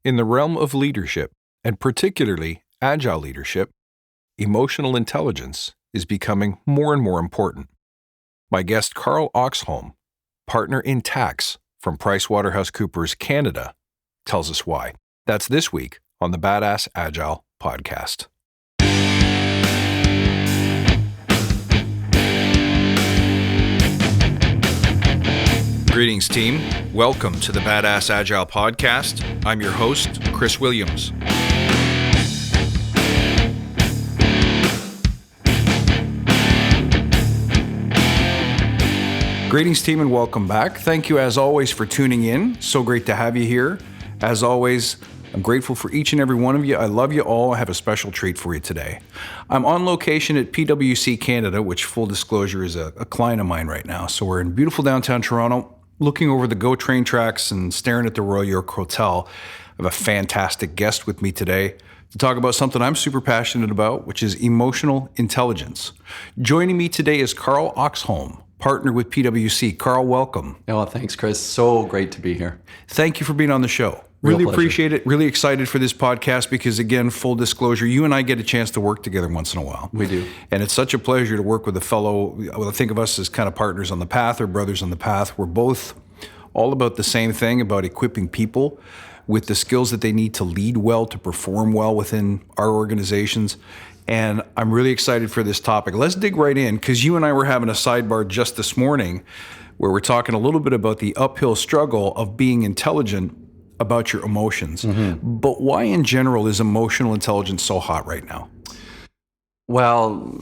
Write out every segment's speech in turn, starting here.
In the realm of leadership, and particularly agile leadership, emotional intelligence is becoming more and more important. My guest Carl Oxham, partner in tax from PwC Canada, tells us why. That's this week on the Badass Agile podcast. Greetings, team. Welcome to the Badass Agile podcast. I'm your host, Chris Williams. Greetings, team, and welcome back. Thank you, as always, for tuning in. So great to have you here. As always, I'm grateful for each and every one of you. I love you all. I have a special treat for you today. I'm on location at PwC Canada, which, full disclosure, is a client of mine right now. So we're in beautiful downtown Toronto, looking over the GO train tracks and staring at the Royal York Hotel. I have a fantastic guest with me today to talk about something I'm super passionate about, which is emotional intelligence. Joining me today is Carl Oxham, partner with PwC. Carl, welcome. Oh, thanks, Chris. So great to be here. Thank you for being on the show. Really appreciate it. Really excited for this podcast because, again, full disclosure, you and I get a chance to work together once in a while. We do. And it's such a pleasure to work with a fellow, well, I think of us as kind of partners on the path or brothers on the path. We're both all about the same thing, about equipping people with the skills that they need to lead well, to perform well within our organizations. And I'm really excited for this topic. Let's dig right in, because you and I were having a sidebar just this morning where we're talking a little bit about the uphill struggle of being intelligent about your emotions. Mm-hmm. But why in general is emotional intelligence so hot right now? Well,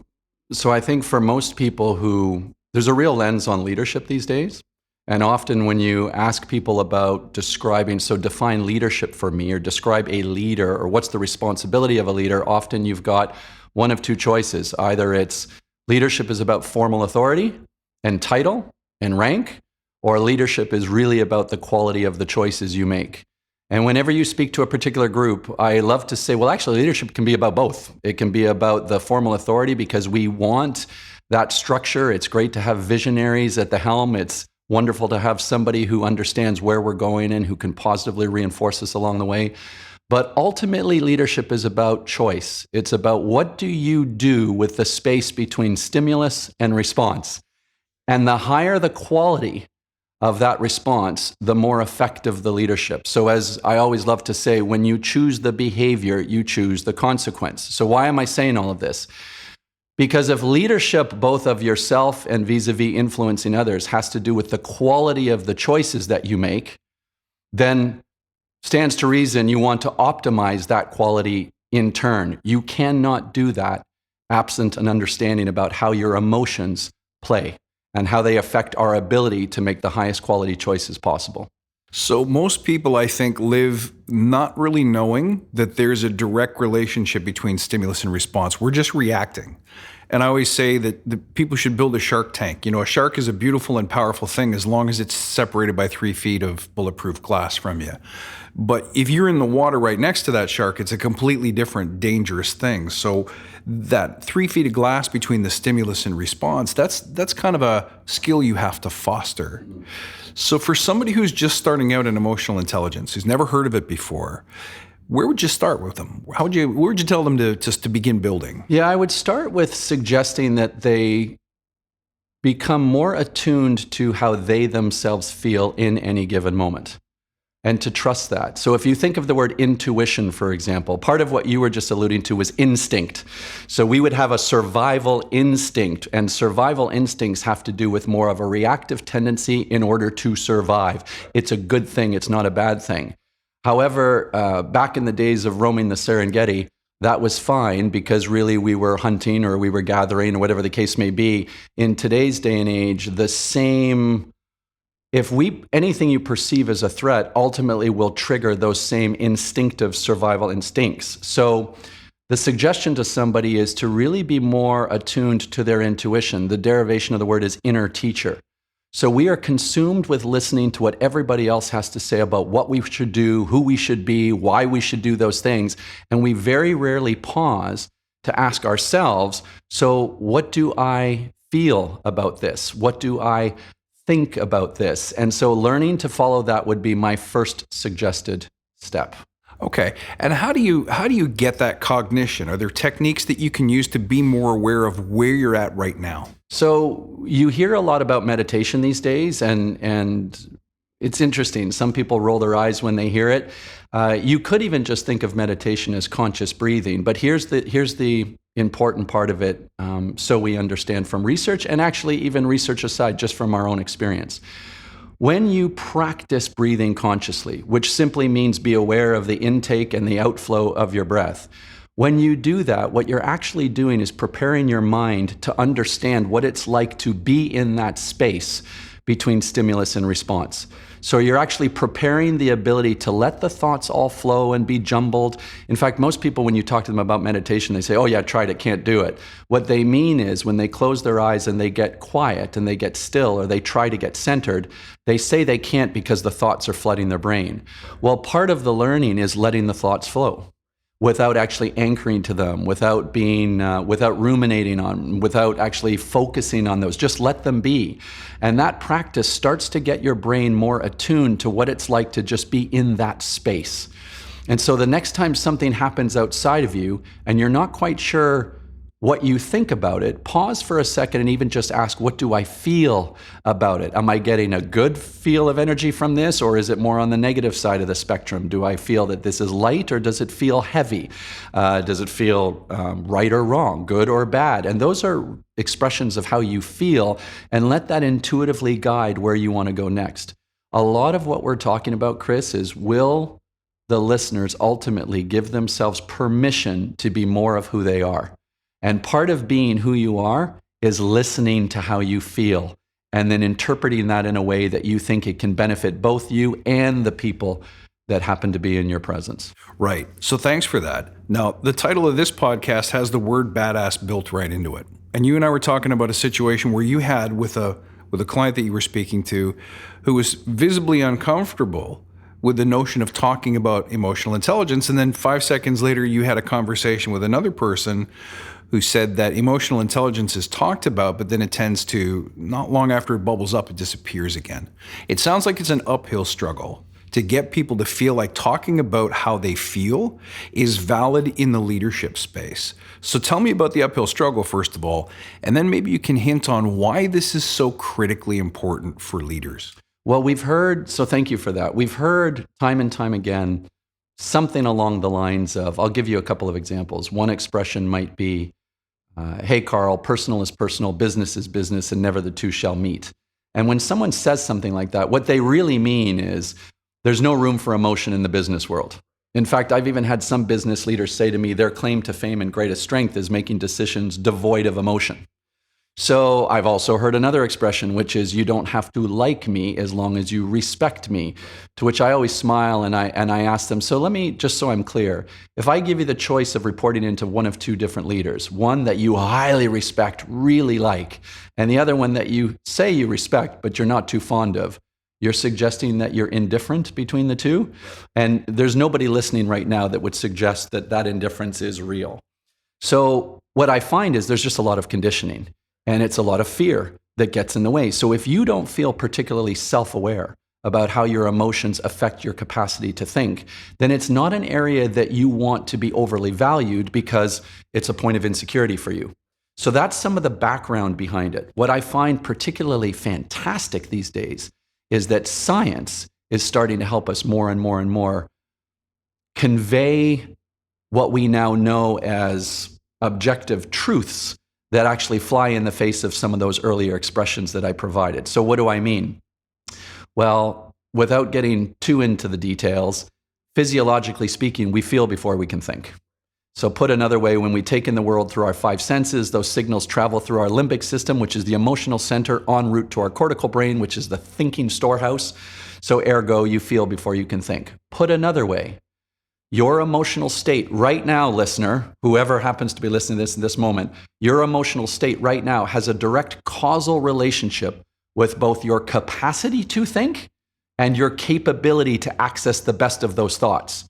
so I think for most people there's a real lens on leadership these days. And often when you ask people about define leadership for me, or describe a leader, or what's the responsibility of a leader, often you've got one of two choices. Either it's leadership is about formal authority and title and rank, or leadership is really about the quality of the choices you make. And whenever you speak to a particular group, I love to say, well, actually, leadership can be about both. It can be about the formal authority because we want that structure. It's great to have visionaries at the helm. It's wonderful to have somebody who understands where we're going and who can positively reinforce us along the way. But ultimately, leadership is about choice. It's about what do you do with the space between stimulus and response. And the higher the quality of that response, the more effective the leadership. So as I always love to say, when you choose the behavior, you choose the consequence. So why am I saying all of this? Because if leadership, both of yourself and vis-a-vis influencing others, has to do with the quality of the choices that you make, then stands to reason you want to optimize that quality in turn. You cannot do that absent an understanding about how your emotions play and how they affect our ability to make the highest quality choices possible. So most people, I think, live not really knowing that there's a direct relationship between stimulus and response. We're just reacting. And I always say that the people should build a shark tank. You know, a shark is a beautiful and powerful thing as long as it's separated by 3 feet of bulletproof glass from you. But if you're in the water right next to that shark, it's a completely different, dangerous thing. So that 3 feet of glass between the stimulus and response, that's kind of a skill you have to foster. So for somebody who's just starting out in emotional intelligence, who's never heard of it before, where would you start with them? Where would you tell them to begin building? Yeah, I would start with suggesting that they become more attuned to how they themselves feel in any given moment, and to trust that. So if you think of the word intuition, for example, part of what you were just alluding to was instinct. So we would have a survival instinct, and survival instincts have to do with more of a reactive tendency in order to survive. It's a good thing, it's not a bad thing. However, back in the days of roaming the Serengeti, that was fine because really we were hunting or we were gathering or whatever the case may be. In today's day and age, anything you perceive as a threat ultimately will trigger those same instinctive survival instincts. So the suggestion to somebody is to really be more attuned to their intuition. The derivation of the word is inner teacher. So we are consumed with listening to what everybody else has to say about what we should do, who we should be, why we should do those things. And we very rarely pause to ask ourselves, so what do I feel about this? What do I think about this? And so learning to follow that would be my first suggested step. Okay. And how do you get that cognition? Are there techniques that you can use to be more aware of where you're at right now? So you hear a lot about meditation these days, and it's interesting. Some people roll their eyes when they hear it. You could even just think of meditation as conscious breathing, but here's the important part of it, so we understand from research, and actually even research aside, just from our own experience. When you practice breathing consciously, which simply means be aware of the intake and the outflow of your breath, when you do that, what you're actually doing is preparing your mind to understand what it's like to be in that space between stimulus and response. So you're actually preparing the ability to let the thoughts all flow and be jumbled. In fact, most people, when you talk to them about meditation, they say, oh yeah, tried it, can't do it. What they mean is when they close their eyes and they get quiet and they get still, or they try to get centered, they say they can't because the thoughts are flooding their brain. Well, part of the learning is letting the thoughts flow, without actually anchoring to them, without ruminating on them, without actually focusing on those. Just let them be. And that practice starts to get your brain more attuned to what it's like to just be in that space. And so the next time something happens outside of you and you're not quite sure what you think about it, pause for a second and even just ask, what do I feel about it? Am I getting a good feel of energy from this, or is it more on the negative side of the spectrum? Do I feel that this is light, or does it feel heavy? Does it feel right or wrong, good or bad? And those are expressions of how you feel, and let that intuitively guide where you want to go next. A lot of what we're talking about, Chris, is will the listeners ultimately give themselves permission to be more of who they are? And part of being who you are is listening to how you feel and then interpreting that in a way that you think it can benefit both you and the people that happen to be in your presence. Right. So thanks for that. Now, the title of this podcast has the word badass built right into it. And you and I were talking about a situation where you had with a client that you were speaking to who was visibly uncomfortable with the notion of talking about emotional intelligence. And then 5 seconds later, you had a conversation with another person who said that emotional intelligence is talked about, but then it tends to, not long after it bubbles up, it disappears again. It sounds like it's an uphill struggle to get people to feel like talking about how they feel is valid in the leadership space. So tell me about the uphill struggle, first of all, and then maybe you can hint on why this is so critically important for leaders. Well, so thank you for that. We've heard time and time again something along the lines of, I'll give you a couple of examples. One expression might be, hey, Carl, personal is personal, business is business, and never the two shall meet. And when someone says something like that, what they really mean is there's no room for emotion in the business world. In fact, I've even had some business leaders say to me their claim to fame and greatest strength is making decisions devoid of emotion. So I've also heard another expression, which is you don't have to like me as long as you respect me, to which I always smile and I ask them, so let me, just so I'm clear, if I give you the choice of reporting into one of two different leaders, one that you highly respect, really like, and the other one that you say you respect, but you're not too fond of, you're suggesting that you're indifferent between the two? And there's nobody listening right now that would suggest that that indifference is real. So what I find is there's just a lot of conditioning. And it's a lot of fear that gets in the way. So if you don't feel particularly self-aware about how your emotions affect your capacity to think, then it's not an area that you want to be overly valued because it's a point of insecurity for you. So that's some of the background behind it. What I find particularly fantastic these days is that science is starting to help us more and more and more convey what we now know as objective truths that actually fly in the face of some of those earlier expressions that I provided. So what do I mean? Well, without getting too into the details, physiologically speaking, we feel before we can think. So put another way, when we take in the world through our five senses, those signals travel through our limbic system, which is the emotional center, en route to our cortical brain, which is the thinking storehouse. So ergo, you feel before you can think. Put another way, your emotional state right now, listener, whoever happens to be listening to this in this moment, your emotional state right now has a direct causal relationship with both your capacity to think and your capability to access the best of those thoughts.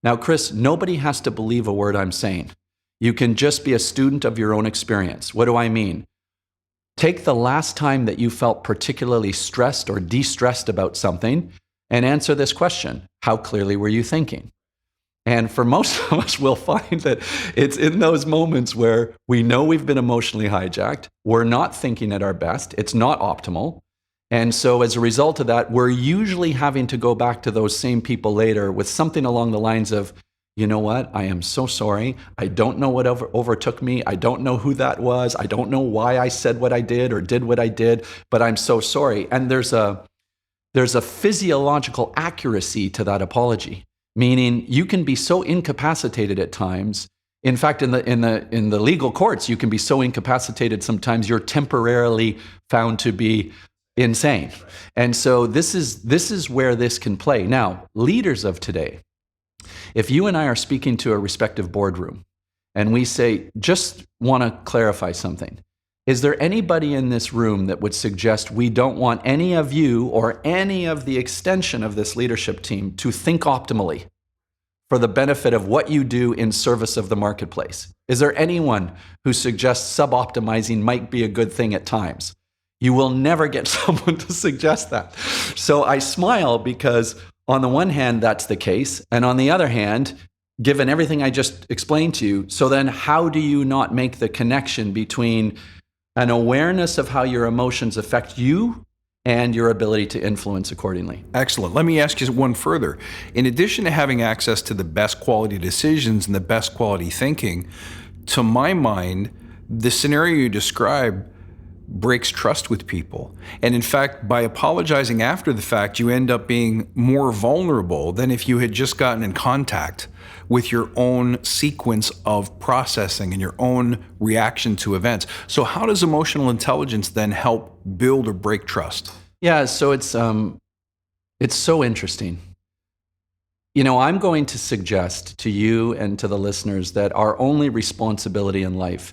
Now, Chris, nobody has to believe a word I'm saying. You can just be a student of your own experience. What do I mean? Take the last time that you felt particularly stressed or de-stressed about something and answer this question. How clearly were you thinking? And for most of us, we'll find that it's in those moments where we know we've been emotionally hijacked. We're not thinking at our best. It's not optimal. And so as a result of that, we're usually having to go back to those same people later with something along the lines of, you know what? I am so sorry. I don't know what overtook me. I don't know who that was. I don't know why I said what I did or did what I did, but I'm so sorry. And there's a physiological accuracy to that apology. Meaning you can be so incapacitated at times. In fact, in the legal courts, you can be so incapacitated sometimes you're temporarily found to be insane. And so this is where this can play. Now, leaders of today, if you and I are speaking to a respective boardroom and we say, just want to clarify something. Is there anybody in this room that would suggest we don't want any of you or any of the extension of this leadership team to think optimally for the benefit of what you do in service of the marketplace? Is there anyone who suggests suboptimizing might be a good thing at times? You will never get someone to suggest that. So I smile because on the one hand, that's the case. And on the other hand, given everything I just explained to you, so then how do you not make the connection between an awareness of how your emotions affect you and your ability to influence accordingly? Excellent. Let me ask you one further. In addition to having access to the best quality decisions and the best quality thinking, to my mind, the scenario you described breaks trust with people. And in fact, by apologizing after the fact, you end up being more vulnerable than if you had just gotten in contact with your own sequence of processing and your own reaction to events. So how does emotional intelligence then help build or break trust? Yeah, so it's so interesting. You know, I'm going to suggest to you and to the listeners that our only responsibility in life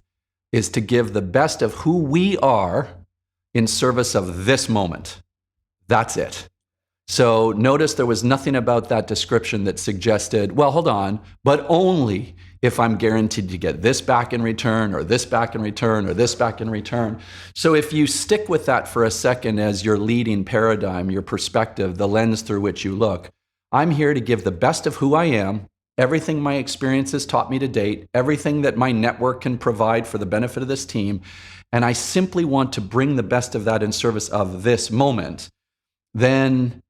is to give the best of who we are in service of this moment. That's it. So notice there was nothing about that description that suggested, well, hold on, but only if I'm guaranteed to get this back in return or this back in return or this back in return. So if you stick with that for a second as your leading paradigm, your perspective, the lens through which you look, I'm here to give the best of who I am, everything my experience has taught me to date, everything that my network can provide for the benefit of this team, and I simply want to bring the best of that in service of this moment. Then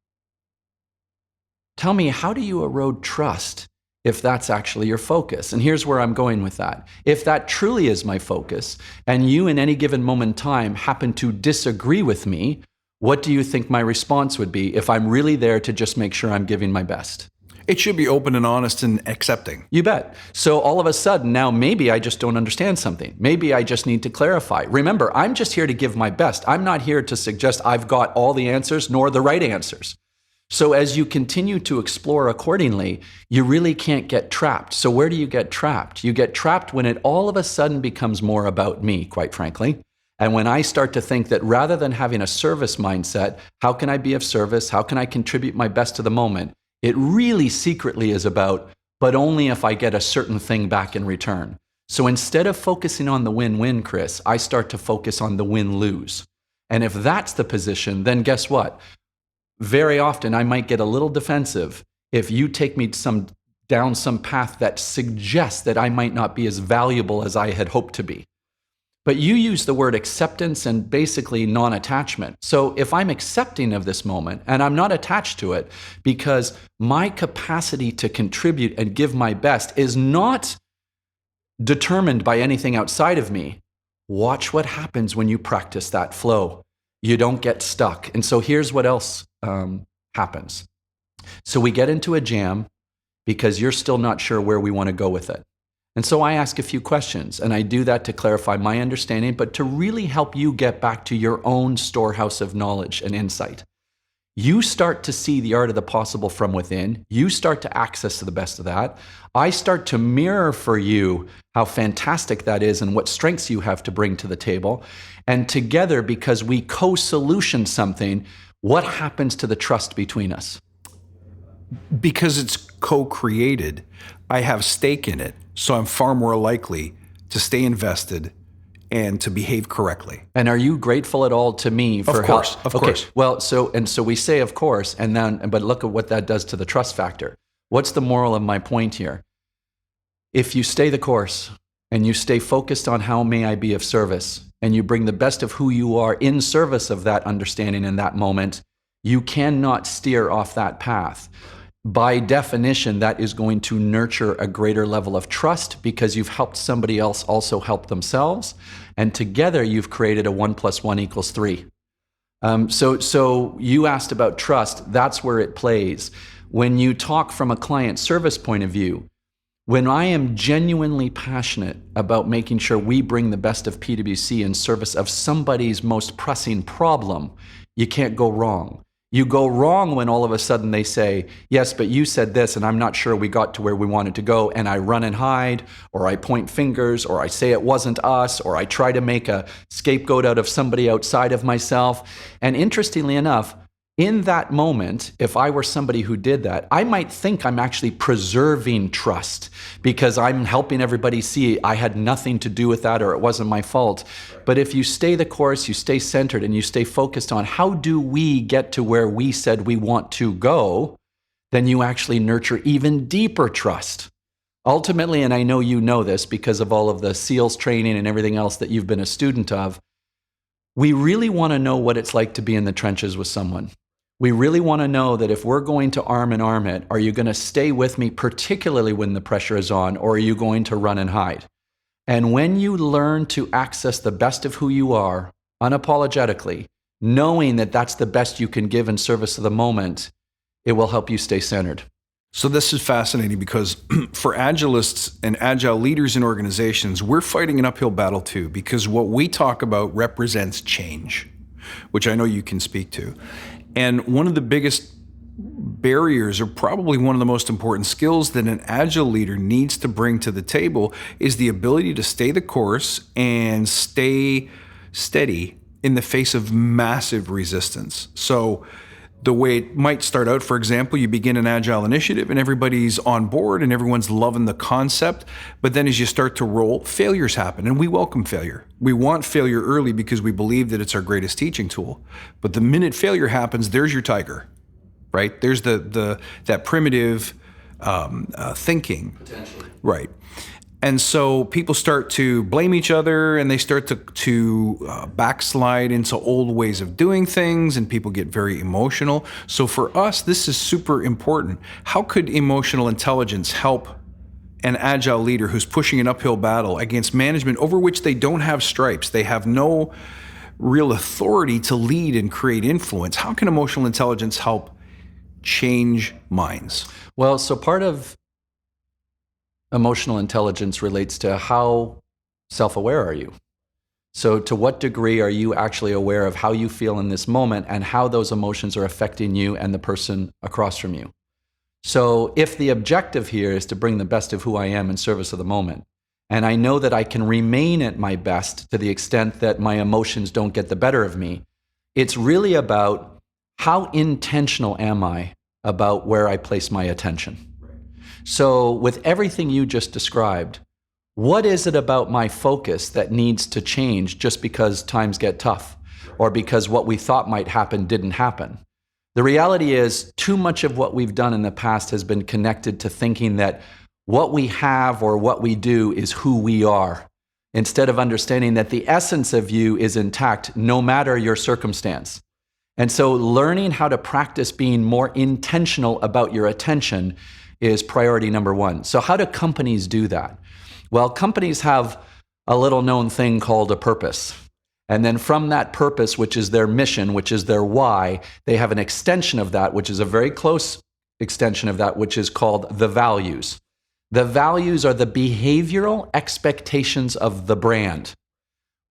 tell me, how do you erode trust if that's actually your focus? And here's where I'm going with that. If that truly is my focus, and you in any given moment in time happen to disagree with me, what do you think my response would be if I'm really there to just make sure I'm giving my best? It should be open and honest and accepting. You bet. So all of a sudden, now maybe I just don't understand something. Maybe I just need to clarify. Remember, I'm just here to give my best. I'm not here to suggest I've got all the answers nor the right answers. So as you continue to explore accordingly, you really can't get trapped. So where do you get trapped? You get trapped when it all of a sudden becomes more about me, quite frankly. And when I start to think that rather than having a service mindset, how can I be of service? How can I contribute my best to the moment? It really secretly is about, but only if I get a certain thing back in return. So instead of focusing on the win-win, Chris, I start to focus on the win-lose. And if that's the position, then guess what? Very often I might get a little defensive if you take me down some path that suggests that I might not be as valuable as I had hoped to be. But you use the word acceptance and basically non-attachment. So if I'm accepting of this moment and I'm not attached to it because my capacity to contribute and give my best is not determined by anything outside of me, watch what happens when you practice that flow. You don't get stuck. And so here's what else happens. So we get into a jam because you're still not sure where we want to go with it. And so I ask a few questions, and I do that to clarify my understanding, but to really help you get back to your own storehouse of knowledge and insight. You start to see the art of the possible from within. You start to access the best of that. I start to mirror for you how fantastic that is and what strengths you have to bring to the table. And together, because we co-solution something, what happens to the trust between us? Because it's co-created, I have stake in it, so I'm far more likely to stay invested and to behave correctly. And are you grateful at all to me for Of course. Well, so we say of course, but look at what that does to the trust factor. What's the moral of my point here? If you stay the course and you stay focused on how may I be of service, and you bring the best of who you are in service of that understanding in that moment, you cannot steer off that path. By definition, that is going to nurture a greater level of trust because you've helped somebody else also help themselves. And together you've created a 1 + 1 = 3. So you asked about trust. That's where it plays. When you talk from a client service point of view, when I am genuinely passionate about making sure we bring the best of PwC in service of somebody's most pressing problem, you can't go wrong. You go wrong when all of a sudden they say, yes, but you said this and I'm not sure we got to where we wanted to go, and I run and hide, or I point fingers, or I say it wasn't us, or I try to make a scapegoat out of somebody outside of myself. And interestingly enough, in that moment, if I were somebody who did that, I might think I'm actually preserving trust because I'm helping everybody see I had nothing to do with that or it wasn't my fault. But if you stay the course, you stay centered, and you stay focused on how do we get to where we said we want to go, then you actually nurture even deeper trust. Ultimately, and I know you know this because of all of the SEALs training and everything else that you've been a student of, we really want to know what it's like to be in the trenches with someone. We really want to know that if we're going to arm and arm it, are you going to stay with me, particularly when the pressure is on, or are you going to run and hide? And when you learn to access the best of who you are, unapologetically, knowing that that's the best you can give in service of the moment, it will help you stay centered. So this is fascinating because for Agilists and Agile leaders in organizations, we're fighting an uphill battle too, because what we talk about represents change, which I know you can speak to. And one of the biggest barriers, or probably one of the most important skills that an Agile leader needs to bring to the table, is the ability to stay the course and stay steady in the face of massive resistance. So the way it might start out, for example, you begin an Agile initiative and everybody's on board and everyone's loving the concept. But then as you start to roll, failures happen, and we welcome failure. We want failure early because we believe that it's our greatest teaching tool. But the minute failure happens, there's your tiger, right? There's that primitive thinking. Potentially. Right. And so people start to blame each other, and they start to backslide into old ways of doing things, and people get very emotional. So for us, this is super important. How could emotional intelligence help an Agile leader who's pushing an uphill battle against management over which they don't have stripes? They have no real authority to lead and create influence. How can emotional intelligence help change minds? Well, so part of emotional intelligence relates to how self-aware are you? So to what degree are you actually aware of how you feel in this moment and how those emotions are affecting you and the person across from you? So if the objective here is to bring the best of who I am in service of the moment, and I know that I can remain at my best to the extent that my emotions don't get the better of me, it's really about how intentional am I about where I place my attention. So with everything you just described, what is it about my focus that needs to change just because times get tough or because what we thought might happen didn't happen? The reality is too much of what we've done in the past has been connected to thinking that what we have or what we do is who we are, instead of understanding that the essence of you is intact no matter your circumstance. And so learning how to practice being more intentional about your attention is priority number one. So how do companies do that? Well, companies have a little known thing called a purpose. And then from that purpose, which is their mission, which is their why, they have an extension of that, which is a very close extension of that, which is called the values. The values are the behavioral expectations of the brand.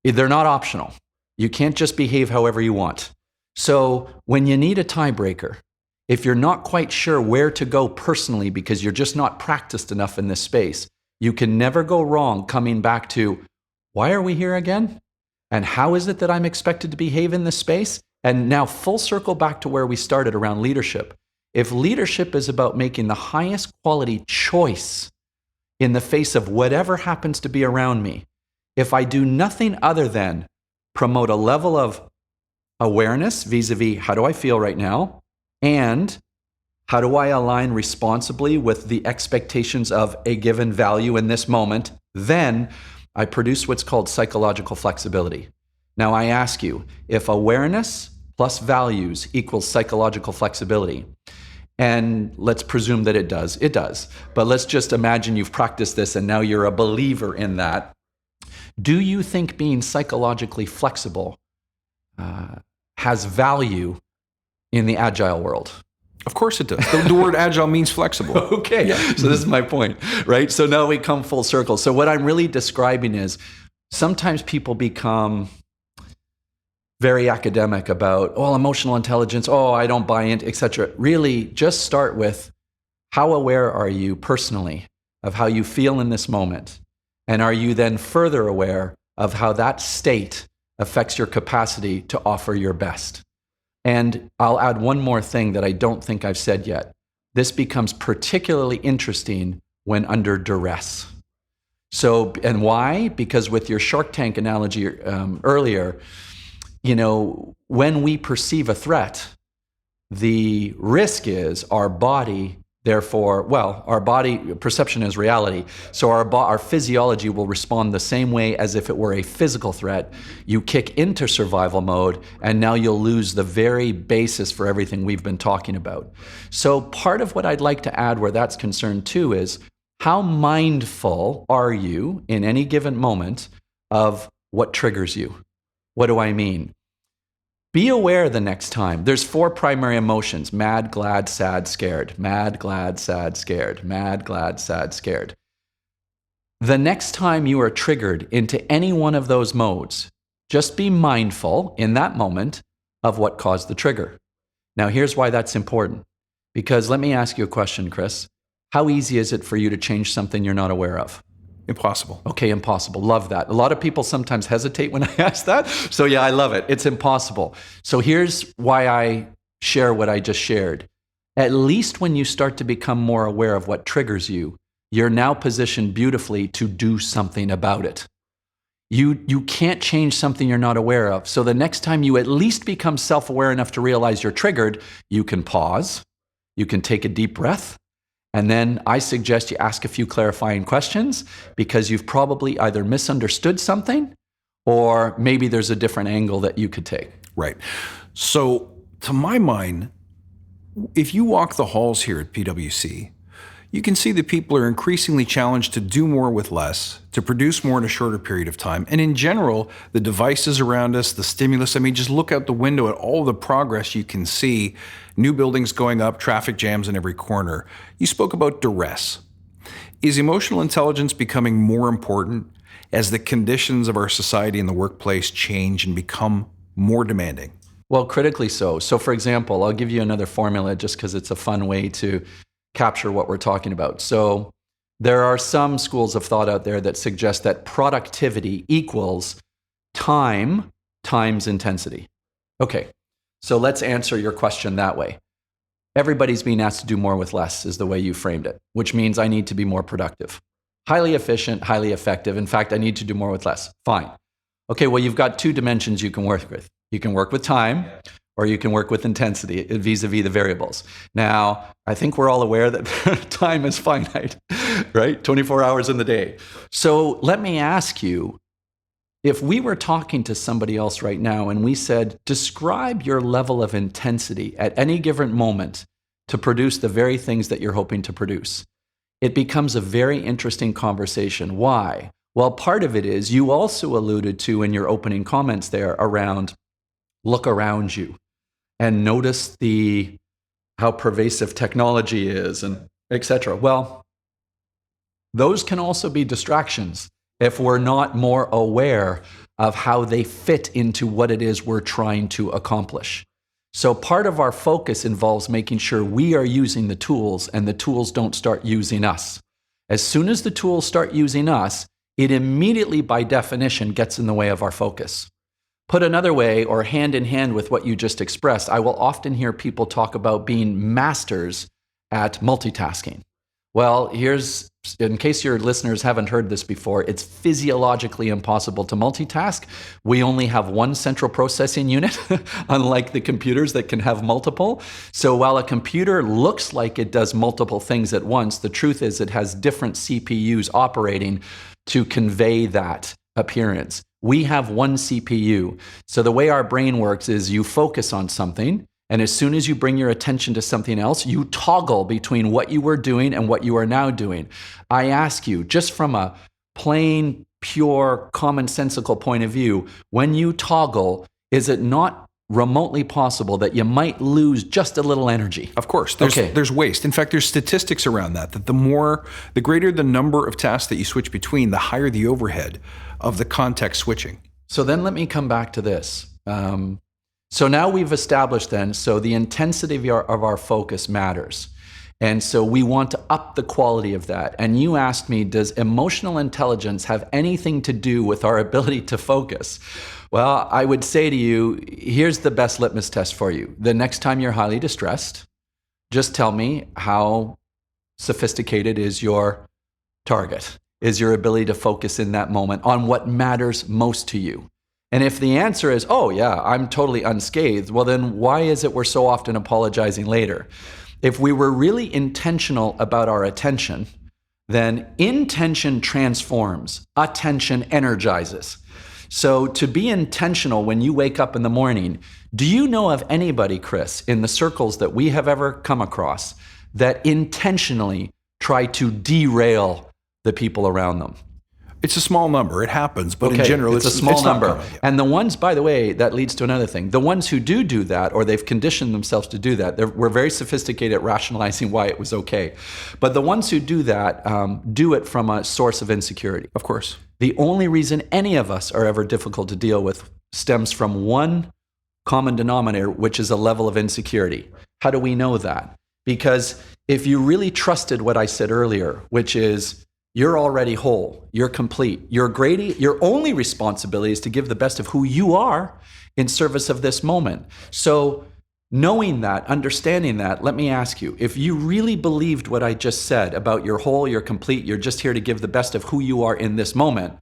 They're not optional. You can't just behave however you want. So when you need a tiebreaker, if you're not quite sure where to go personally because you're just not practiced enough in this space, you can never go wrong coming back to, why are we here again? And how is it that I'm expected to behave in this space? And now full circle back to where we started around leadership. If leadership is about making the highest quality choice in the face of whatever happens to be around me, if I do nothing other than promote a level of awareness vis-a-vis how do I feel right now, and How do I align responsibly with the expectations of a given value in this moment? Then I produce what's called psychological flexibility. Now I ask you, if awareness plus values equals psychological flexibility, and let's presume that it does. But let's just imagine you've practiced this and now you're a believer in that. Do you think being psychologically flexible has value in the Agile world? Of course it does. The word agile means flexible. Okay, yeah. So this is my point, right? So now we come full circle. So what I'm really describing is sometimes people become very academic about, emotional intelligence, I don't buy into, etc. Really, just start with how aware are you personally of how you feel in this moment? And are you then further aware of how that state affects your capacity to offer your best? And I'll add one more thing that I don't think I've said yet. This becomes particularly interesting when under duress. So, and why? Because with your Shark Tank analogy earlier, when we perceive a threat, the risk is our body, our body perception is reality. So our physiology will respond the same way as if it were a physical threat. You kick into survival mode, and now you'll lose the very basis for everything we've been talking about. So part of what I'd like to add where that's concerned too is, how mindful are you in any given moment of what triggers you? What do I mean? Be aware the next time. There's 4 primary emotions: mad, glad, sad, scared. Mad, glad, sad, scared. Mad, glad, sad, scared. The next time you are triggered into any one of those modes, just be mindful in that moment of what caused the trigger. Now, here's why that's important. Because let me ask you a question, Chris. How easy is it for you to change something you're not aware of? Impossible. Okay, impossible. Love that. A lot of people sometimes hesitate when I ask that. So yeah, I love it. It's impossible. So here's why I share what I just shared. At least when you start to become more aware of what triggers you, you're now positioned beautifully to do something about it. You can't change something you're not aware of. So the next time you at least become self-aware enough to realize you're triggered, you can pause, you can take a deep breath, and then I suggest you ask a few clarifying questions, because you've probably either misunderstood something or maybe there's a different angle that you could take. Right. So to my mind, if you walk the halls here at PwC, you can see that people are increasingly challenged to do more with less, to produce more in a shorter period of time. And in general, the devices around us, the stimulus, just look out the window at all the progress you can see, new buildings going up, traffic jams in every corner. You spoke about duress. Is emotional intelligence becoming more important as the conditions of our society and the workplace change and become more demanding? Well, critically so. So for example, I'll give you another formula just because it's a fun way to capture what we're talking about. So there are some schools of thought out there that suggest that productivity equals time times intensity. Okay, so let's answer your question that way. Everybody's being asked to do more with less is the way you framed it, which means I need to be more productive. Highly efficient, highly effective. In fact, I need to do more with less. Fine. Okay, well, you've got 2 dimensions you can work with. You can work with time, or you can work with intensity vis-a-vis the variables. Now, I think we're all aware that time is finite, right? 24 hours in the day. So let me ask you, if we were talking to somebody else right now and we said, describe your level of intensity at any given moment to produce the very things that you're hoping to produce, it becomes a very interesting conversation. Why? Well, part of it is you also alluded to in your opening comments there around look around you and notice how pervasive technology is and et cetera. Well, those can also be distractions if we're not more aware of how they fit into what it is we're trying to accomplish. So part of our focus involves making sure we are using the tools and the tools don't start using us. As soon as the tools start using us, it immediately, by definition, gets in the way of our focus. Put another way, or hand in hand with what you just expressed, I will often hear people talk about being masters at multitasking. Well, here's in case your listeners haven't heard this before, it's physiologically impossible to multitask. We only have one central processing unit, unlike the computers that can have multiple. So while a computer looks like it does multiple things at once, the truth is it has different CPUs operating to convey that appearance. We have one CPU. So the way our brain works is you focus on something, and as soon as you bring your attention to something else, you toggle between what you were doing and what you are now doing. I ask you, just from a plain, pure, commonsensical point of view, when you toggle, is it not remotely possible that you might lose just a little energy? Of course, there's waste. In fact, there's statistics around that the greater the number of tasks that you switch between, the higher the overhead of the context switching. So then let me come back to this. So now we've established then, so the intensity of our focus matters. And so we want to up the quality of that. And you asked me, does emotional intelligence have anything to do with our ability to focus? Well, I would say to you, here's the best litmus test for you. The next time you're highly distressed, just tell me how sophisticated is your target, is your ability to focus in that moment on what matters most to you. And if the answer is, oh yeah, I'm totally unscathed, well then why is it we're so often apologizing later? If we were really intentional about our attention, then intention transforms, attention energizes. So to be intentional when you wake up in the morning, do you know of anybody, Chris, in the circles that we have ever come across that intentionally try to derail the people around them? It's a small number. It happens, but in general, it's a small number. Not common, yeah. And the ones, by the way, that leads to another thing. The ones who do that, or they've conditioned themselves to do that, we're very sophisticated at rationalizing why it was okay. But the ones who do that do it from a source of insecurity. Of course. The only reason any of us are ever difficult to deal with stems from one common denominator, which is a level of insecurity. How do we know that? Because if you really trusted what I said earlier, which is, you're already whole, you're complete, your only responsibility is to give the best of who you are in service of this moment. So knowing that, understanding that, let me ask you, if you really believed what I just said about you're whole, you're complete, you're just here to give the best of who you are in this moment,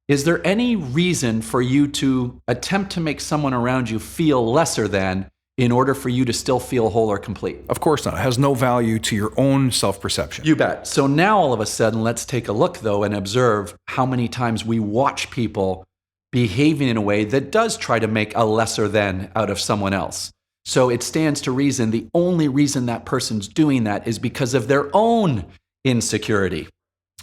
is there any reason for you to attempt to make someone around you feel lesser than in order for you to still feel whole or complete? Of course not. It has no value to your own self-perception. You bet. So now all of a sudden, let's take a look though and observe how many times we watch people behaving in a way that does try to make a lesser than out of someone else. So it stands to reason the only reason that person's doing that is because of their own insecurity,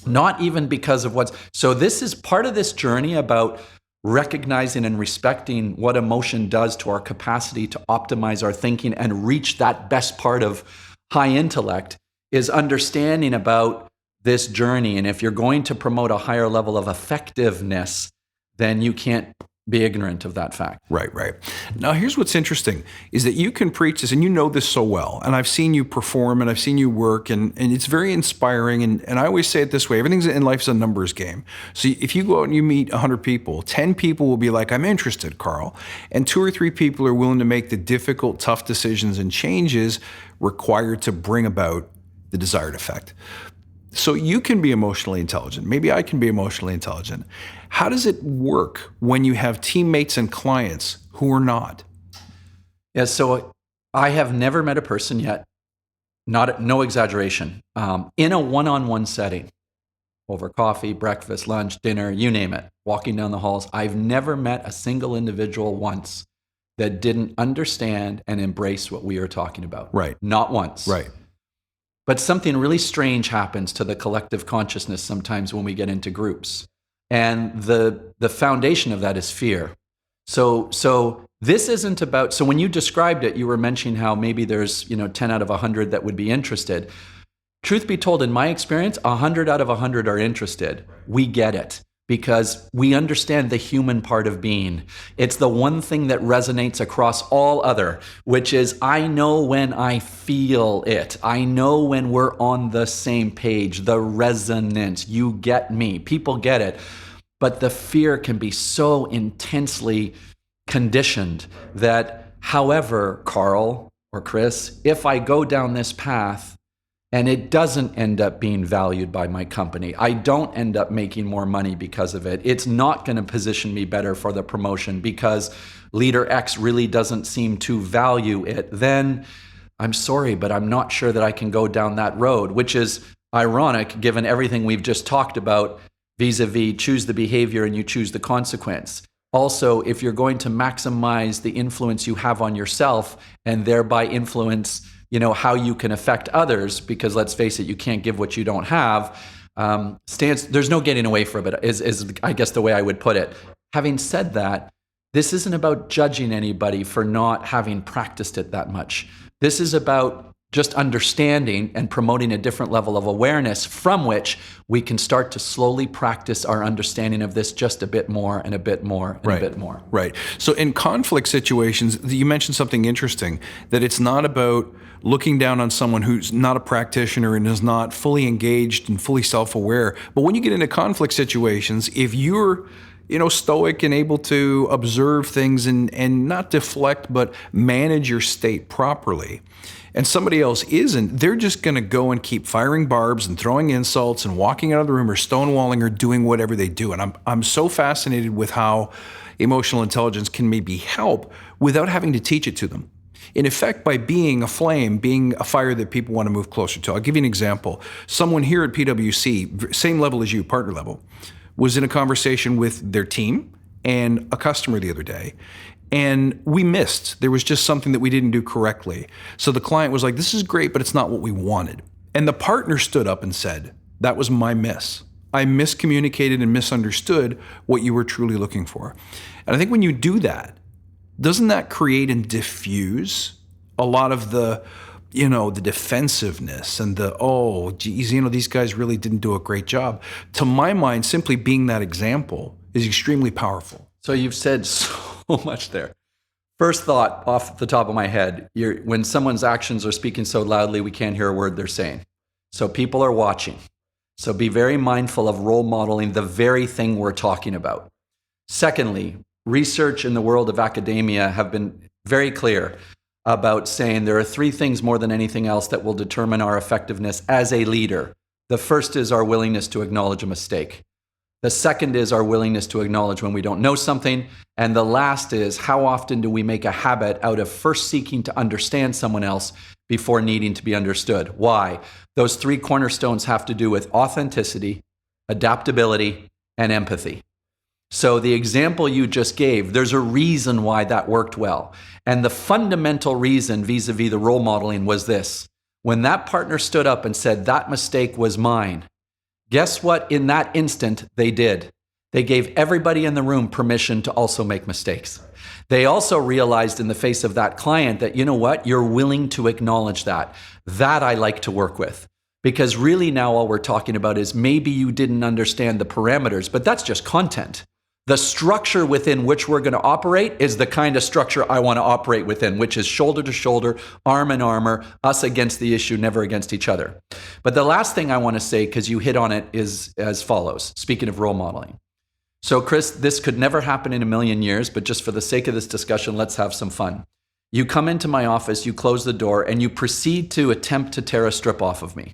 not even because of what's... So this is part of this journey about recognizing and respecting what emotion does to our capacity to optimize our thinking and reach that best part of high intellect, is understanding about this journey. And if you're going to promote a higher level of effectiveness, then you can't be ignorant of that fact. Right. Now, here's what's interesting is that you can preach this, and you know this so well, and I've seen you perform, and I've seen you work, and it's very inspiring, and I always say it this way, everything in life is a numbers game. So if you go out and you meet 100 people, 10 people will be like, I'm interested, Carl, and 2 or 3 people are willing to make the difficult, tough decisions and changes required to bring about the desired effect. So you can be emotionally intelligent. Maybe I can be emotionally intelligent. How does it work when you have teammates and clients who are not? Yeah, so I have never met a person yet, no exaggeration, in a one-on-one setting, over coffee, breakfast, lunch, dinner, you name it, walking down the halls. I've never met a single individual once that didn't understand and embrace what we are talking about. Right. Not once. Right. But something really strange happens to the collective consciousness sometimes when we get into groups. And the foundation of that is fear. So this isn't about, so when you described it, you were mentioning how maybe there's 10 out of 100 that would be interested. Truth be told, in my experience, 100 out of 100 are interested. We get it because we understand the human part of being. It's the one thing that resonates across all other, which is I know when I feel it. I know when we're on the same page, the resonance. You get me. People get it. But the fear can be so intensely conditioned that, however, Carl or Chris, if I go down this path, and it doesn't end up being valued by my company, I don't end up making more money because of it, it's not going to position me better for the promotion because leader X really doesn't seem to value it, then I'm sorry, but I'm not sure that I can go down that road, which is ironic given everything we've just talked about vis-a-vis choose the behavior and you choose the consequence. Also, if you're going to maximize the influence you have on yourself and thereby influence, how you can affect others, because let's face it, you can't give what you don't have, there's no getting away from it, is I guess the way I would put it. Having said that, this isn't about judging anybody for not having practiced it that much. This is about just understanding and promoting a different level of awareness from which we can start to slowly practice our understanding of this just a bit more and a bit more and a bit more. Right. So in conflict situations, you mentioned something interesting, that it's not about looking down on someone who's not a practitioner and is not fully engaged and fully self-aware. But when you get into conflict situations, if you're stoic and able to observe things and not deflect, but manage your state properly, and somebody else isn't, they're just going to go and keep firing barbs and throwing insults and walking out of the room or stonewalling or doing whatever they do. And I'm so fascinated with how emotional intelligence can maybe help without having to teach it to them. In effect, by being a flame, being a fire that people want to move closer to. I'll give you an example. Someone here at PwC, same level as you, partner level, was in a conversation with their team and a customer the other day. And we missed. There was just something that we didn't do correctly. So the client was like, this is great, but it's not what we wanted. And the partner stood up and said, that was my miss. I miscommunicated and misunderstood what you were truly looking for. And I think when you do that, doesn't that create and diffuse a lot of the defensiveness and these guys really didn't do a great job? To my mind, simply being that example is extremely powerful. So you've said so much there. First thought off the top of my head, when someone's actions are speaking so loudly, we can't hear a word they're saying. So people are watching. So be very mindful of role modeling the very thing we're talking about. Secondly, research in the world of academia have been very clear about saying there are three things more than anything else that will determine our effectiveness as a leader. The first is our willingness to acknowledge a mistake. The second is our willingness to acknowledge when we don't know something. And the last is how often do we make a habit out of first seeking to understand someone else before needing to be understood? Why? Those three cornerstones have to do with authenticity, adaptability, and empathy. So the example you just gave, there's a reason why that worked well. And the fundamental reason vis-a-vis the role modeling was this. When that partner stood up and said, that mistake was mine, guess what in that instant they did? They gave everybody in the room permission to also make mistakes. They also realized in the face of that client that, you know what, you're willing to acknowledge that. That I like to work with. Because really now all we're talking about is maybe you didn't understand the parameters, but that's just content. The structure within which we're going to operate is the kind of structure I want to operate within, which is shoulder to shoulder, arm in armor, us against the issue, never against each other. But the last thing I want to say, because you hit on it, is as follows. Speaking of role modeling. So Chris, this could never happen in a million years, but just for the sake of this discussion, let's have some fun. You come into my office, you close the door, and you proceed to attempt to tear a strip off of me.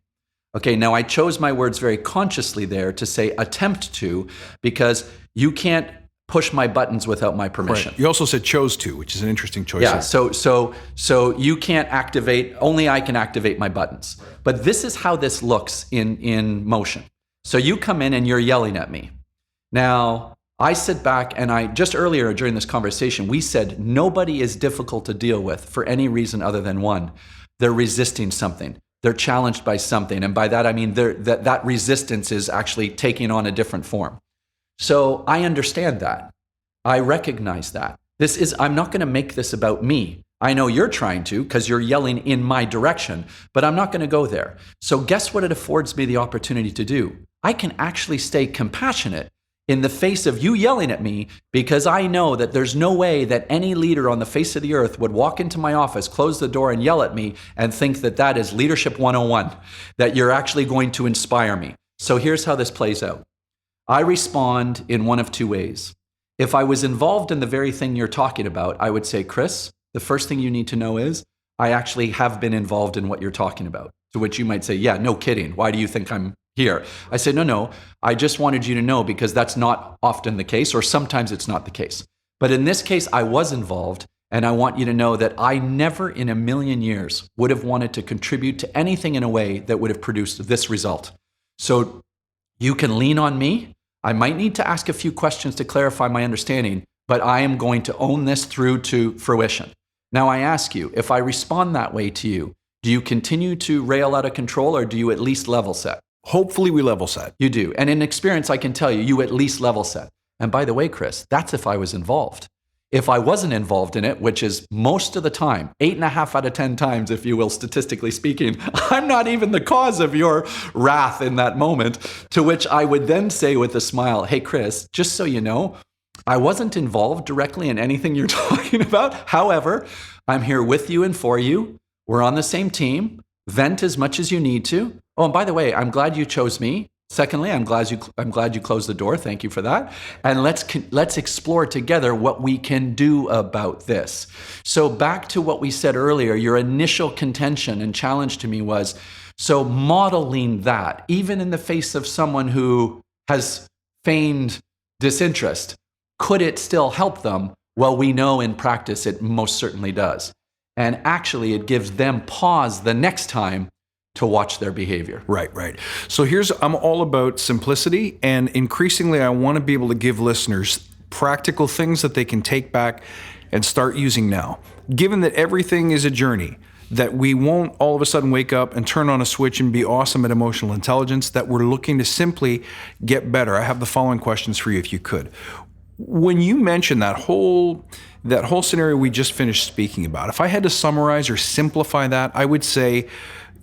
Okay, now I chose my words very consciously there to say attempt to, because you can't push my buttons without my permission. Right. You also said chose to, which is an interesting choice. Yeah, so you can't activate, only I can activate my buttons. But this is how this looks in motion. So you come in and you're yelling at me. Now, I sit back and just earlier during this conversation, we said nobody is difficult to deal with for any reason other than one. They're resisting something. They're challenged by something. And by that, I mean that resistance is actually taking on a different form. So I understand that. I recognize that. I'm not going to make this about me. I know you're trying to because you're yelling in my direction, but I'm not going to go there. So guess what it affords me the opportunity to do? I can actually stay compassionate in the face of you yelling at me, because I know that there's no way that any leader on the face of the earth would walk into my office, close the door and yell at me and think that that is leadership 101, that you're actually going to inspire me. So here's how this plays out. I respond in one of two ways. If I was involved in the very thing you're talking about, I would say, Chris, the first thing you need to know is I actually have been involved in what you're talking about. To which you might say, yeah, no kidding. Why do you think I'm here? I say, no, I just wanted you to know because that's not often the case, or sometimes it's not the case. But in this case, I was involved, and I want you to know that I never in a million years would have wanted to contribute to anything in a way that would have produced this result. So you can lean on me. I might need to ask a few questions to clarify my understanding, but I am going to own this through to fruition. Now I ask you, if I respond that way to you, do you continue to rail out of control, or do you at least level set? Hopefully we level set. You do. And in experience, I can tell you, you at least level set. And by the way, Chris, that's if I was involved. If I wasn't involved in it, which is most of the time, 8.5 out of 10 times, if you will, statistically speaking, I'm not even the cause of your wrath in that moment, to which I would then say with a smile, hey, Chris, just so you know, I wasn't involved directly in anything you're talking about. However, I'm here with you and for you. We're on the same team. Vent as much as you need to. Oh, and by the way, I'm glad you chose me. Secondly, I'm glad you closed the door. Thank you for that. And let's explore together what we can do about this. So back to what we said earlier, your initial contention and challenge to me was, so modeling that, even in the face of someone who has feigned disinterest, could it still help them? Well, we know in practice it most certainly does. And actually, it gives them pause the next time to watch their behavior. Right. So I'm all about simplicity, and increasingly I want to be able to give listeners practical things that they can take back and start using now. Given that everything is a journey, that we won't all of a sudden wake up and turn on a switch and be awesome at emotional intelligence, that we're looking to simply get better. I have the following questions for you if you could. When you mentioned that whole scenario we just finished speaking about, if I had to summarize or simplify that, I would say,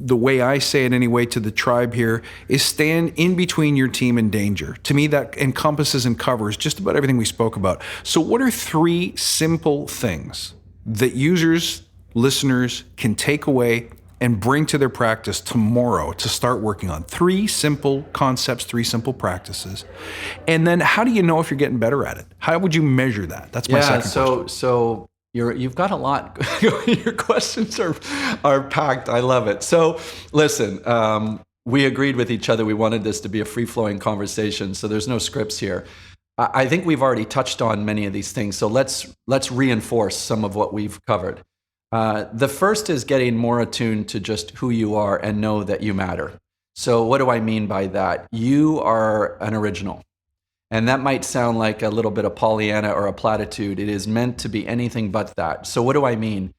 the way I say it anyway to the tribe here, is stand in between your team and danger. To me, that encompasses and covers just about everything we spoke about. So what are 3 simple things that users, listeners can take away and bring to their practice tomorrow to start working on? 3 simple concepts, 3 simple practices. And then how do you know if you're getting better at it? How would you measure that? That's my second question. So you've got a lot. Your questions are packed. I love it. So listen, we agreed with each other. We wanted this to be a free-flowing conversation, so there's no scripts here. I think we've already touched on many of these things, so let's reinforce some of what we've covered. The first is getting more attuned to just who you are and know that you matter. So what do I mean by that? You are an original. And that might sound like a little bit of Pollyanna or a platitude. It is meant to be anything but that. So what do I mean?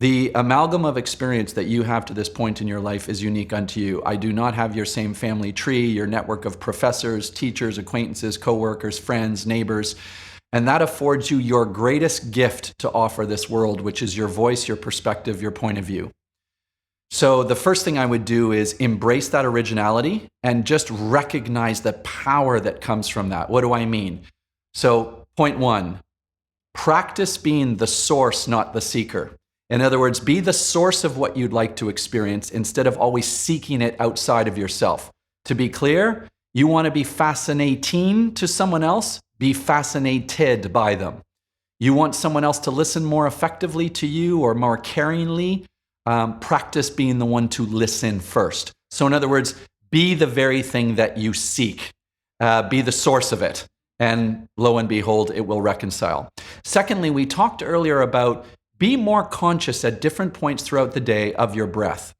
The amalgam of experience that you have to this point in your life is unique unto you. I do not have your same family tree, your network of professors, teachers, acquaintances, coworkers, friends, neighbors. And that affords you your greatest gift to offer this world, which is your voice, your perspective, your point of view. So the first thing I would do is embrace that originality and just recognize the power that comes from that. What do I mean? So point 1, practice being the source, not the seeker. In other words, be the source of what you'd like to experience instead of always seeking it outside of yourself. To be clear, you want to be fascinating to someone else, be fascinated by them. You want someone else to listen more effectively to you or more caringly, practice being the one to listen first. So in other words, be the very thing that you seek. Be the source of it. And lo and behold, it will reconcile. Secondly, we talked earlier about be more conscious at different points throughout the day of your breath.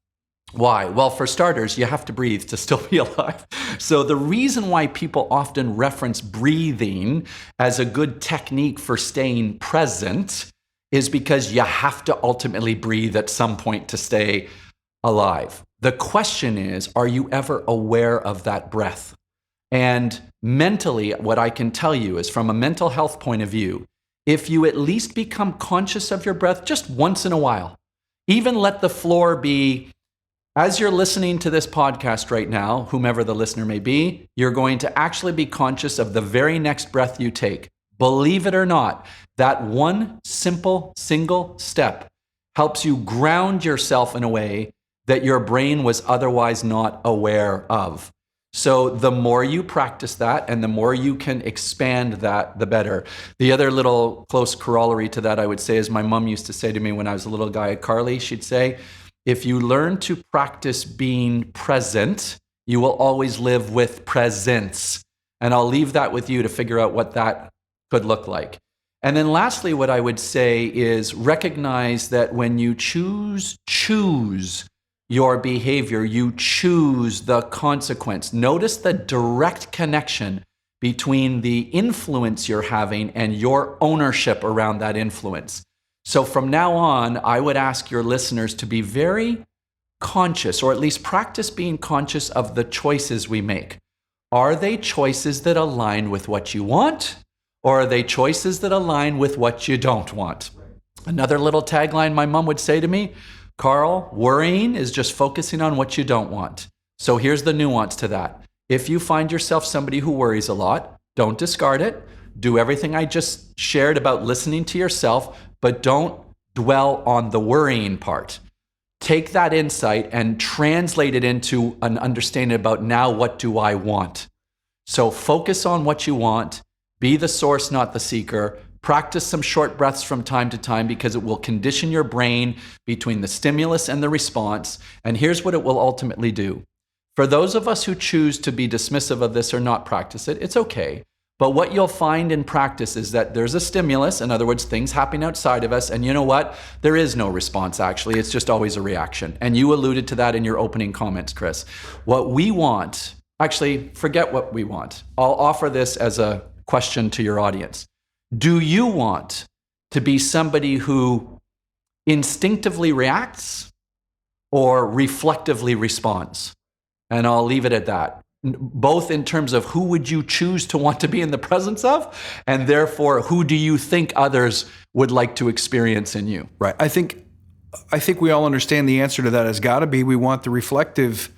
Why? Well, for starters, you have to breathe to still be alive. So the reason why people often reference breathing as a good technique for staying present is because you have to ultimately breathe at some point to stay alive. The question is, are you ever aware of that breath? And mentally, what I can tell you is from a mental health point of view, if you at least become conscious of your breath just once in a while, even let the floor be, as you're listening to this podcast right now, whomever the listener may be, you're going to actually be conscious of the very next breath you take. Believe it or not, that one simple, single step helps you ground yourself in a way that your brain was otherwise not aware of. So the more you practice that and the more you can expand that, the better. The other little close corollary to that, I would say, is my mom used to say to me when I was a little guy, Carly, she'd say, if you learn to practice being present, you will always live with presence. And I'll leave that with you to figure out what that could look like. And then lastly, what I would say is recognize that when you choose your behavior, you choose the consequence. Notice the direct connection between the influence you're having and your ownership around that influence. So from now on, I would ask your listeners to be very conscious, or at least practice being conscious of the choices we make. Are they choices that align with what you want, or are they choices that align with what you don't want? Another little tagline my mom would say to me, Carl, worrying is just focusing on what you don't want. So here's the nuance to that. If you find yourself somebody who worries a lot, don't discard it. Do everything I just shared about listening to yourself, but don't dwell on the worrying part. Take that insight and translate it into an understanding about now what do I want? So focus on what you want. Be the source, not the seeker. Practice some short breaths from time to time because it will condition your brain between the stimulus and the response. And here's what it will ultimately do. For those of us who choose to be dismissive of this or not practice it, it's okay. But what you'll find in practice is that there's a stimulus, in other words, things happening outside of us, and you know what? There is no response, actually. It's just always a reaction. And you alluded to that in your opening comments, Chris. What we want, actually, forget what we want. I'll offer this as a question to your audience. Do you want to be somebody who instinctively reacts or reflectively responds? And I'll leave it at that. Both in terms of who would you choose to want to be in the presence of, and therefore who do you think others would like to experience in you? Right. I think we all understand the answer to that has got to be we want the reflective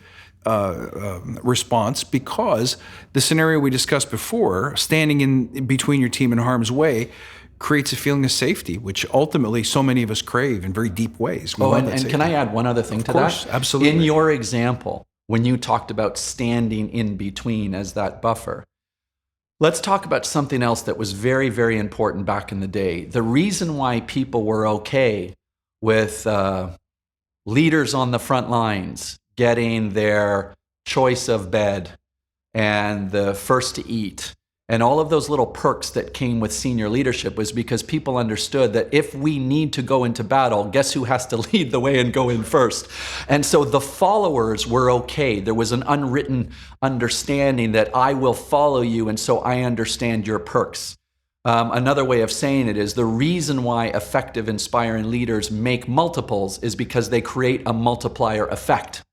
response, because the scenario we discussed before, standing in between your team in harm's way, creates a feeling of safety, which ultimately so many of us crave in very deep ways. And can I add one other thing to that? Of course, absolutely. In your example, when you talked about standing in between as that buffer, let's talk about something else that was very, very important back in the day. The reason why people were okay with leaders on the front lines getting their choice of bed and the first to eat and all of those little perks that came with senior leadership was because people understood that if we need to go into battle, guess who has to lead the way and go in first? And so the followers were okay. There was an unwritten understanding that I will follow you, and so I understand your perks. Another way of saying it is the reason why effective, inspiring leaders make multiples is because they create a multiplier effect.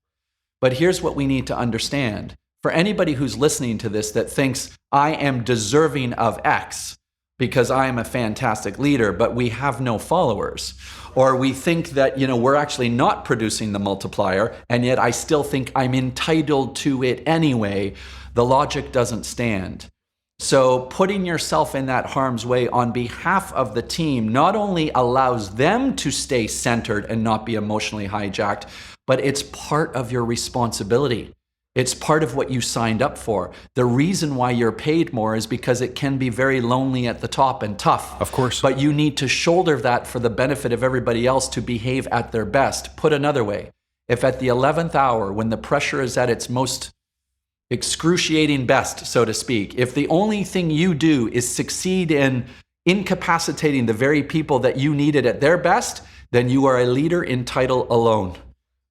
But here's what we need to understand. For anybody who's listening to this that thinks I am deserving of X because I am a fantastic leader, but we have no followers, or we think that, we're actually not producing the multiplier, and yet I still think I'm entitled to it anyway, the logic doesn't stand. So putting yourself in that harm's way on behalf of the team not only allows them to stay centered and not be emotionally hijacked, but it's part of your responsibility. It's part of what you signed up for. The reason why you're paid more is because it can be very lonely at the top and tough. Of course. But you need to shoulder that for the benefit of everybody else to behave at their best. Put another way, if at the 11th hour, when the pressure is at its most excruciating best, so to speak, if the only thing you do is succeed in incapacitating the very people that you needed at their best, then you are a leader in title alone.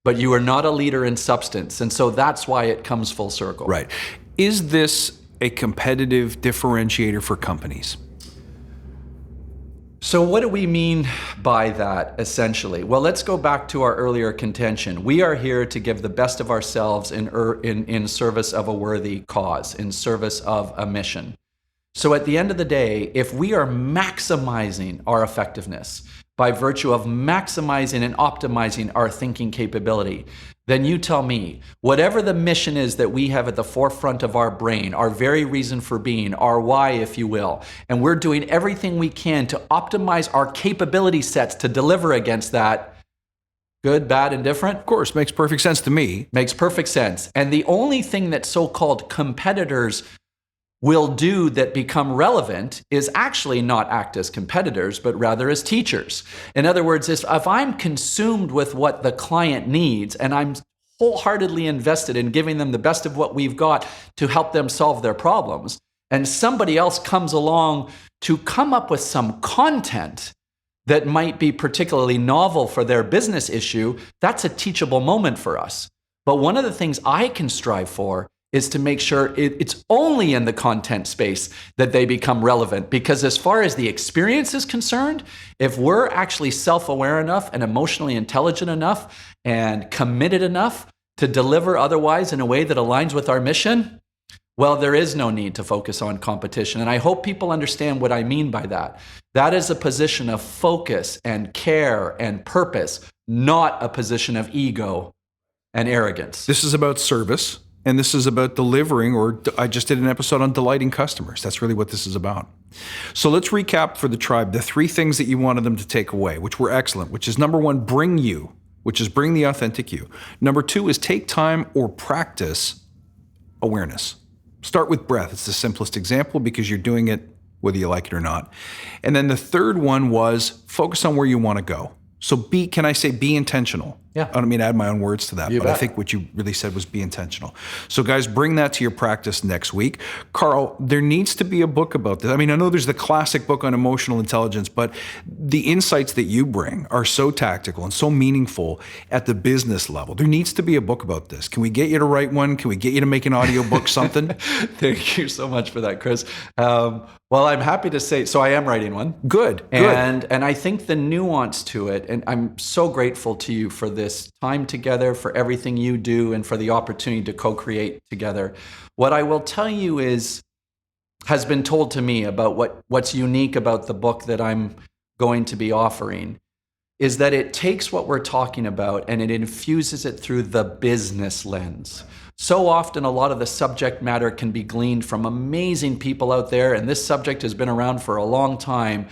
But you are not a leader in substance. And so that's why it comes full circle. Right. Is this a competitive differentiator for companies? So what do we mean by that, essentially? Well, let's go back to our earlier contention. We are here to give the best of ourselves in service of a worthy cause, in service of a mission. So at the end of the day, if we are maximizing our effectiveness by virtue of maximizing and optimizing our thinking capability, then you tell me, whatever the mission is that we have at the forefront of our brain, our very reason for being, our why, if you will, and we're doing everything we can to optimize our capability sets to deliver against that, good, bad, and different? Of course, makes perfect sense to me. Makes perfect sense. And the only thing that so-called competitors will do that become relevant is actually not act as competitors, but rather as teachers. In other words, if I'm consumed with what the client needs and I'm wholeheartedly invested in giving them the best of what we've got to help them solve their problems, and somebody else comes along to come up with some content that might be particularly novel for their business issue, that's a teachable moment for us. But one of the things I can strive for is to make sure it's only in the content space that they become relevant. Because as far as the experience is concerned, if we're actually self-aware enough and emotionally intelligent enough and committed enough to deliver otherwise in a way that aligns with our mission, well, there is no need to focus on competition. And I hope people understand what I mean by that. That is a position of focus and care and purpose, not a position of ego and arrogance. This is about service, and this is about delivering, or I just did an episode on delighting customers. That's really what this is about. So let's recap for the tribe the 3 things that you wanted them to take away, which were excellent, which is number 1, bring you, which is bring the authentic you. Number 2 is take time or practice awareness. Start with breath. It's the simplest example because you're doing it whether you like it or not. And then the third one was focus on where you want to go. So be intentional. Yeah. I don't mean to add my own words to that, but I think what you really said was be intentional. So guys, bring that to your practice next week. Carl, there needs to be a book about this. I mean, I know there's the classic book on emotional intelligence, but the insights that you bring are so tactical and so meaningful at the business level. There needs to be a book about this. Can we get you to write one? Can we get you to make an audiobook, something? Thank you so much for that, Chris. Well, I'm happy to say, so I am writing one. Good. And I think the nuance to it, and I'm so grateful to you for this time together, for everything you do, and for the opportunity to co-create together. What I will tell you has been told to me about what's unique about the book that I'm going to be offering is that it takes what we're talking about and it infuses it through the business lens. So often, a lot of the subject matter can be gleaned from amazing people out there, and this subject has been around for a long time.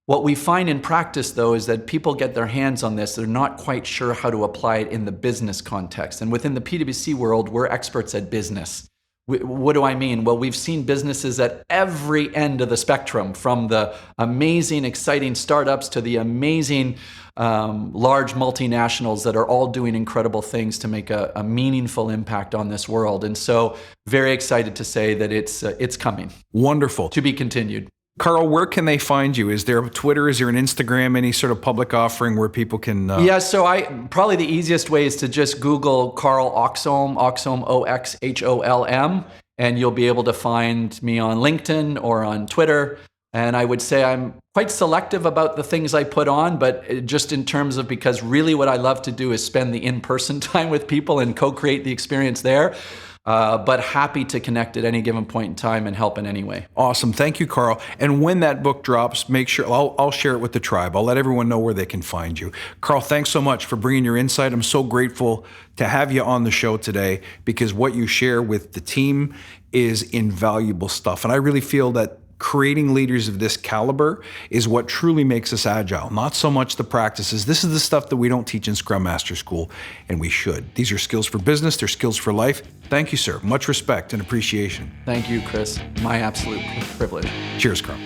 What we find in practice, though, is that people get their hands on this. They're not quite sure how to apply it in the business context. And within the PwC world, we're experts at business. What do I mean? Well, we've seen businesses at every end of the spectrum, from the amazing, exciting startups to the amazing large multinationals that are all doing incredible things to make a meaningful impact on this world. And so very excited to say that it's coming. Wonderful. To be continued. Carl, where can they find you? Is there a Twitter? Is there an Instagram? Any sort of public offering where people can... Yeah, so probably the easiest way is to just Google Carl Oxholm, Oxholm, Oxholm, and you'll be able to find me on LinkedIn or on Twitter. And I would say I'm quite selective about the things I put on, but just in terms of, because really what I love to do is spend the in-person time with people and co-create the experience there. But happy to connect at any given point in time and help in any way. Awesome. Thank you, Carl. And when that book drops, make sure I'll share it with the tribe. I'll let everyone know where they can find you. Carl, thanks so much for bringing your insight. I'm so grateful to have you on the show today because what you share with the team is invaluable stuff. And I really feel that creating leaders of this caliber is what truly makes us agile, not so much the practices. This is the stuff that we don't teach in Scrum Master School, and we should. These are skills for business, they're skills for life. Thank you, sir. Much respect and appreciation. Thank you, Chris. My absolute privilege. Cheers, Carl.